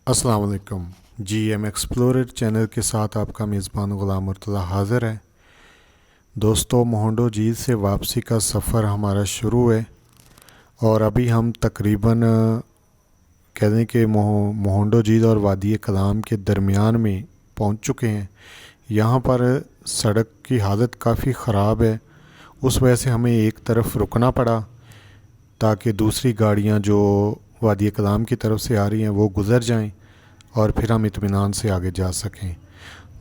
अस्सलाम वालेकुम। GM explorer channel के साथ आपका मेज़बान ग़ुलाम मुर्तज़ा हाज़िर है। दोस्तों, मोहंडो झील से वापसी का सफ़र हमारा शुरू है और अभी हम तकरीबन कह दें कि मोहंडो झील और वादी कलाम के दरमियान में पहुंच चुके हैं। यहाँ पर सड़क की हालत काफ़ी ख़राब है, उस वजह से हमें एक तरफ रुकना पड़ा ताकि दूसरी गाड़ियाँ जो वादी कलाम की तरफ से आ रही हैं वो गुज़र जाएं और फिर हम इत्मीनान से आगे जा सकें।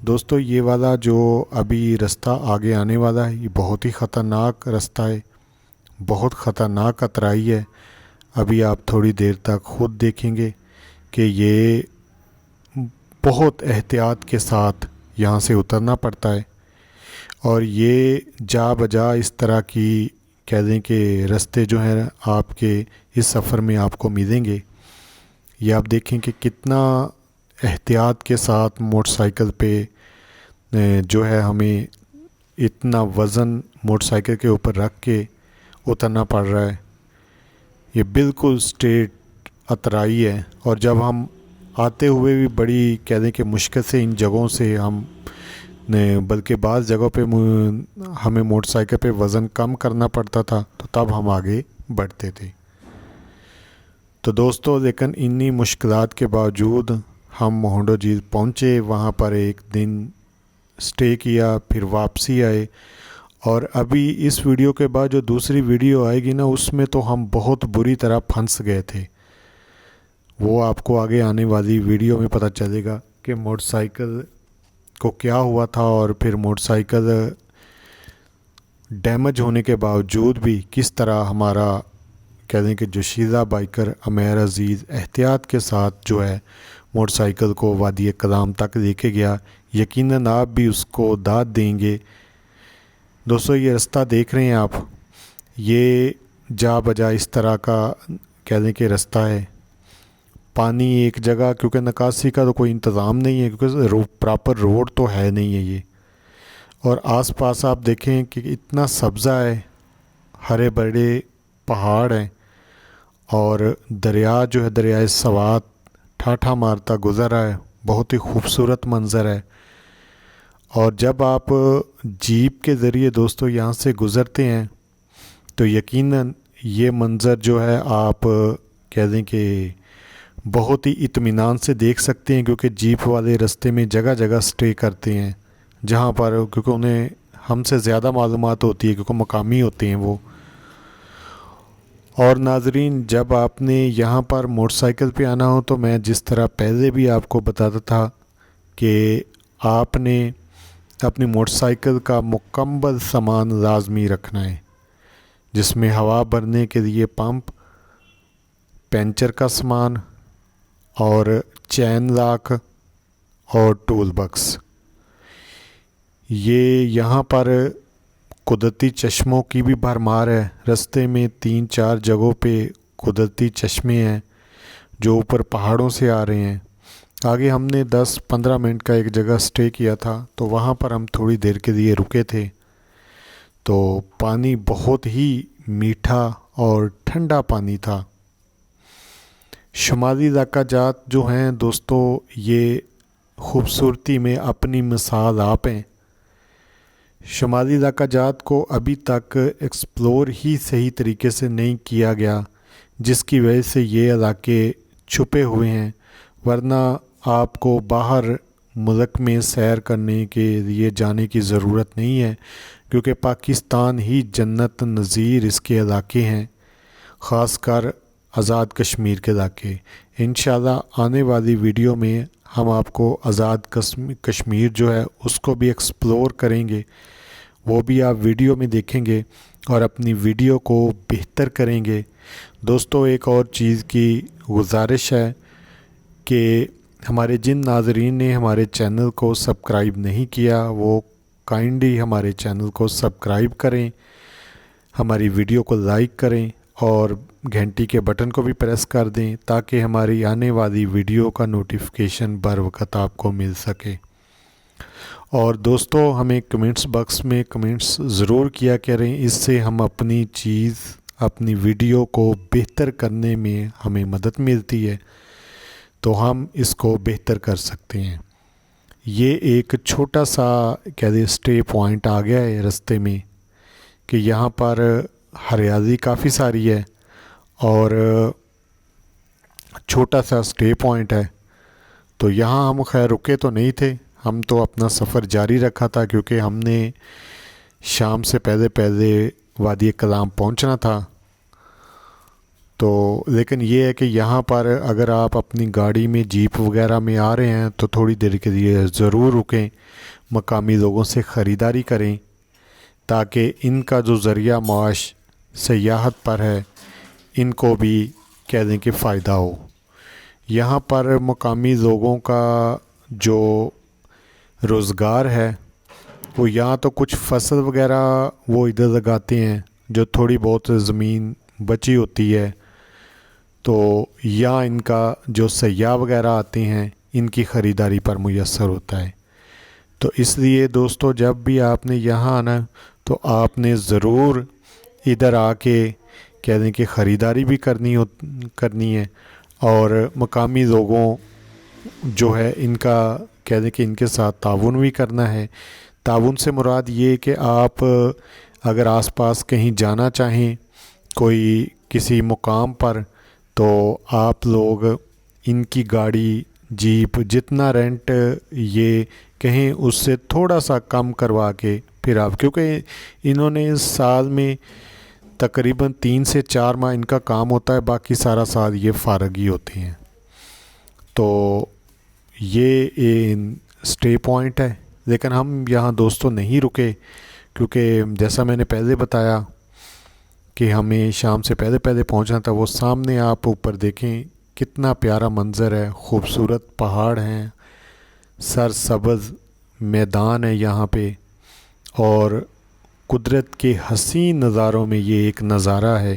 दोस्तों, ये वाला जो अभी रास्ता आगे आने वाला है ये बहुत ही ख़तरनाक रास्ता है, बहुत ख़तरनाक अतराई है। अभी आप थोड़ी देर तक ख़ुद देखेंगे कि ये बहुत एहतियात के साथ यहाँ से उतरना पड़ता है और ये जा बजा इस तरह की कह दें कि रास्ते जो हैं आपके इस सफ़र में आपको मिलेंगे। ये आप देखें कि कितना एहतियात के साथ मोटरसाइकिल पे जो है हमें इतना वज़न मोटरसाइकिल के ऊपर रख के उतरना पड़ रहा है। ये बिल्कुल स्ट्रेट अतराई है और जब हम आते हुए भी बड़ी कह दें कि मुश्किल से इन जगहों से हम बल्कि बाज़ जगहों पे हमें मोटरसाइकिल पे वज़न कम करना पड़ता था तो तब हम आगे बढ़ते थे। तो दोस्तों, लेकिन इन्हीं मुश्किलात के बावजूद हम मोहंडो झील पहुँचे, वहाँ पर एक दिन स्टे किया, फिर वापसी आए और अभी इस वीडियो के बाद जो दूसरी वीडियो आएगी ना, उसमें तो हम बहुत बुरी तरह फंस गए थे। वो आपको आगे आने वाली वीडियो में पता चलेगा कि मोटरसाइकिल को क्या हुआ था और फिर मोटरसाइकिल डैमेज होने के बावजूद भी किस तरह हमारा कह दें कि जोशीला बाइकर अमेर अज़ीज़ एहतियात के साथ जो है मोटरसाइकिल को वादी कलाम तक लेके गया। यकीनन आप भी उसको दाद देंगे। दोस्तों, ये रास्ता देख रहे हैं आप, ये जा बजा इस तरह का कह दें कि रास्ता है। पानी एक जगह, क्योंकि निकासी का तो कोई इंतज़ाम नहीं है, क्योंकि प्रॉपर रोड तो है नहीं है ये। और आसपास आप देखें कि इतना सब्ज़ा है, हरे भरे पहाड़ हैं और दरिया जो है दरियाए सवात ठाठा मारता गुज़र रहा है। बहुत ही खूबसूरत मंज़र है। और जब आप जीप के ज़रिए दोस्तों यहाँ से गुज़रते हैं तो यकीनन ये मंज़र जो है आप कह दें कि बहुत ही इत्मीनान से देख सकते हैं, क्योंकि जीप वाले रास्ते में जगह जगह स्टे करते हैं जहाँ पर, क्योंकि उन्हें हमसे ज़्यादा मालूमात होती है क्योंकि मकामी होते हैं वो। और नाजरीन, जब आपने यहाँ पर मोटरसाइकिल पे आना हो तो मैं जिस तरह पहले भी आपको बताता था कि आपने अपनी मोटरसाइकिल का मुकम्मल सामान लाजमी रखना है, जिसमें हवा भरने के लिए पंप, पंचर का सामान और चैन लॉक और टूल बॉक्स। ये यहाँ पर कुदरती चश्मों की भी भरमार है। रास्ते में 3-4 जगहों पे कुदरती चश्मे हैं जो ऊपर पहाड़ों से आ रहे हैं। आगे हमने 10-15 मिनट का एक जगह स्टे किया था, तो वहाँ पर हम थोड़ी देर के लिए रुके थे। तो पानी बहुत ही मीठा और ठंडा पानी था। शुमाली इलाका जात जो हैं दोस्तों, ये खूबसूरती में अपनी मिसाल आप हैं। शुमाली इलाका जात को अभी तक एक्सप्लोर ही सही तरीके से नहीं किया गया, जिसकी वजह से ये इलाके छुपे हुए हैं। वरना आपको बाहर मुल्क में सैर करने के लिए जाने की ज़रूरत नहीं है, क्योंकि पाकिस्तान ही जन्नत नज़ीर इसके इलाके हैं, ख़ासकर आज़ाद कश्मीर के इलाके। इंशाल्लाह आने वाली वीडियो में हम आपको आज़ाद कश्मीर जो है उसको भी एक्सप्लोर करेंगे, वो भी आप वीडियो में देखेंगे और अपनी वीडियो को बेहतर करेंगे। दोस्तों, एक और चीज़ की गुजारिश है कि हमारे जिन नाज़रीन ने हमारे चैनल को सब्सक्राइब नहीं किया वो काइंडली हमारे चैनल को सब्सक्राइब करें, हमारी वीडियो को लाइक करें और घंटी के बटन को भी प्रेस कर दें ताकि हमारी आने वाली वीडियो का नोटिफिकेशन बर वक्त आपको मिल सके। और दोस्तों, हमें कमेंट्स बॉक्स में कमेंट्स ज़रूर किया करें, इससे हम अपनी वीडियो को बेहतर करने में हमें मदद मिलती है। تو ہم اس کو بہتر کر سکتے ہیں۔ یہ ایک چھوٹا سا کہہ دیں اسٹے پوائنٹ آ گیا ہے رستے میں کہ یہاں پر ہریالی کافی ساری ہے اور چھوٹا سا اسٹے پوائنٹ ہے۔ تو یہاں ہم خیر رکے تو نہیں تھے، ہم تو اپنا سفر جاری رکھا تھا کیونکہ ہم نے شام سے پہلے پہلے وادی کلام پہنچنا تھا۔ تو لیکن یہ ہے کہ یہاں پر اگر آپ اپنی گاڑی میں جیپ وغیرہ میں آ رہے ہیں تو تھوڑی دیر کے لیے ضرور رکیں، مقامی لوگوں سے خریداری کریں تاکہ ان کا جو ذریعہ معاش سیاحت پر ہے ان کو بھی کہہ دیں کہ فائدہ ہو۔ یہاں پر مقامی لوگوں کا جو روزگار ہے وہ یہاں تو کچھ فصل وغیرہ وہ ادھر لگاتے ہیں، جو تھوڑی بہت زمین بچی ہوتی ہے تو یہاں ان کا جو سیاح وغیرہ آتے ہیں ان کی خریداری پر میسر ہوتا ہے۔ تو اس لیے دوستو جب بھی آپ نے یہاں آنا تو آپ نے ضرور ادھر آ کے کہہ دیں کہ خریداری بھی کرنی ہے اور مقامی لوگوں جو ہے ان کا کہہ دیں کہ ان کے ساتھ تعاون بھی کرنا ہے۔ تعاون سے مراد یہ کہ آپ اگر آس پاس کہیں جانا چاہیں کوئی کسی مقام پر تو آپ لوگ ان کی گاڑی جیپ جتنا رینٹ یہ کہیں اس سے تھوڑا سا کم کروا کے پھر آپ، کیونکہ انہوں نے سال میں تقریباً 3 سے 4 ماہ ان کا کام ہوتا ہے، باقی سارا سال یہ فارغ ہی ہوتے ہیں۔ تو یہ اسٹے پوائنٹ ہے، لیکن ہم یہاں دوستوں نہیں رکے کیونکہ جیسا میں نے پہلے بتایا کہ ہمیں شام سے پہلے پہلے پہنچنا تھا۔ وہ سامنے آپ اوپر دیکھیں کتنا پیارا منظر ہے، خوبصورت پہاڑ ہیں، سرسبز میدان ہے یہاں پہ، اور قدرت کے حسین نظاروں میں یہ ایک نظارہ ہے۔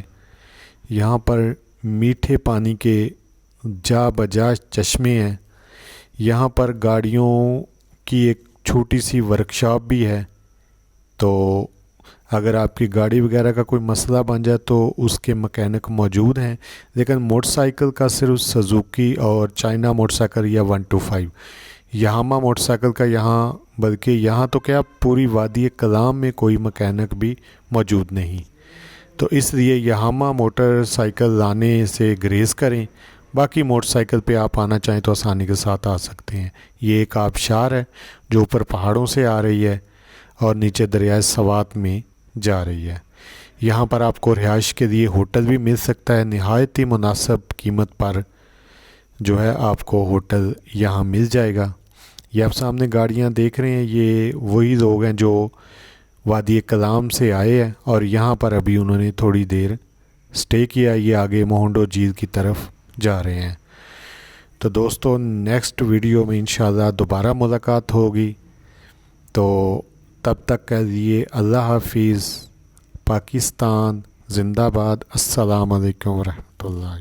یہاں پر میٹھے پانی کے جا بجا چشمے ہیں، یہاں پر گاڑیوں کی ایک چھوٹی سی ورکشاپ بھی ہے، تو اگر آپ کی گاڑی وغیرہ کا کوئی مسئلہ بن جائے تو اس کے مکینک موجود ہیں۔ لیکن موٹر سائیکل کا صرف سزوکی اور چائنا موٹر سائیکل یا 125، یامہا موٹر سائیکل کا یہاں بلکہ یہاں تو کیا پوری وادی کلام میں کوئی مکینک بھی موجود نہیں، تو اس لیے یامہا موٹر سائیکل لانے سے گریز کریں۔ باقی موٹر سائیکل پہ آپ آنا چاہیں تو آسانی کے ساتھ آ سکتے ہیں۔ یہ ایک آبشار ہے جو اوپر پہاڑوں سے آ رہی ہے اور نیچے دریائے سوات میں جا رہی ہے۔ یہاں پر آپ کو رہائش کے لیے ہوٹل بھی مل سکتا ہے، نہایت ہی مناسب قیمت پر جو ہے آپ کو ہوٹل یہاں مل جائے گا۔ یہ آپ سامنے گاڑیاں دیکھ رہے ہیں، یہ وہی لوگ ہیں جو وادی کلام سے آئے ہیں اور یہاں پر ابھی انہوں نے تھوڑی دیر سٹے کیا، یہ آگے مہونڈو جھیل کی طرف جا رہے ہیں۔ تو دوستو نیکسٹ ویڈیو میں انشاءاللہ دوبارہ ملاقات ہوگی، تو تب تک کے لیے اللہ حافظ، پاکستان زندہ باد، السلام علیکم ورحمۃ اللہ۔